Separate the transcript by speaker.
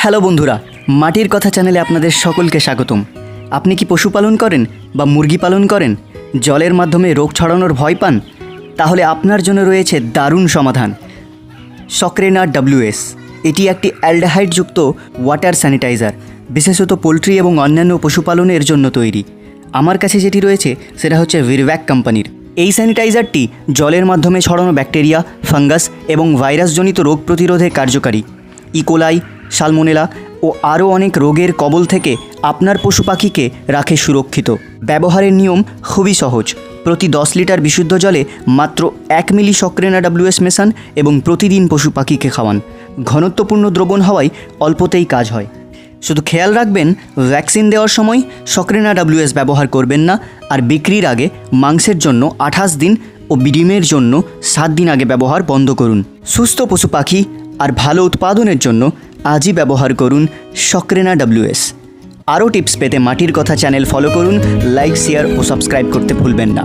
Speaker 1: Hello বন্ধুরা, মাটির কথা চ্যানেলে আপনাদের সকলকে স্বাগতম। আপনি কি পশুপালন করেন বা মুরগি পালন করেন? জলের মাধ্যমে রোগ ছড়ানোর ভয় পান? তাহলে আপনার জন্য রয়েছে দারুণ সমাধান, সক্রেনা WS। এটি একটি অ্যালডিহাইডযুক্ত ওয়াটার স্যানিটাইজার, বিশেষত পোলট্রি এবং অন্যান্য পশুপালনের জন্য তৈরি। আমার কাছে যেটি রয়েছে সেটা হচ্ছে ভিরভ্যাক কোম্পানির। এই স্যানিটাইজারটি জলের মাধ্যমে ছড়ানো ব্যাকটেরিয়া, ফাঙ্গাস এবং ভাইরাসজনিত রোগ প্রতিরোধে কার্যকারী। ইকোলাই, সালমোনেলা ও আরও অনেক রোগের কবল থেকে আপনার পশু পাখিকে রাখে সুরক্ষিত। ব্যবহারের নিয়ম খুবই সহজ। প্রতি 10 লিটার বিশুদ্ধ জলে মাত্র 1 মিলি সক্রেনা WS মেশান এবং প্রতিদিন পশু পাখিকে খাওয়ান। ঘনত্বপূর্ণ দ্রবণ হওয়ায় অল্পতেই কাজ হয়। শুধু খেয়াল রাখবেন, ভ্যাকসিন দেওয়ার সময় সক্রেনা WS ব্যবহার করবেন না। আর বিক্রির আগে মাংসের জন্য 28 দিন ও ডিমের জন্য 7 দিন আগে ব্যবহার বন্ধ করুন। সুস্থ পশু পাখি আর ভালো উৎপাদনের জন্য আজই ব্যবহার করুন সক্রেনা WS। আরও টিপস পেতে মাটির কথা চ্যানেল ফলো করুন, লাইক, শেয়ার ও সাবস্ক্রাইব করতে ভুলবেন না।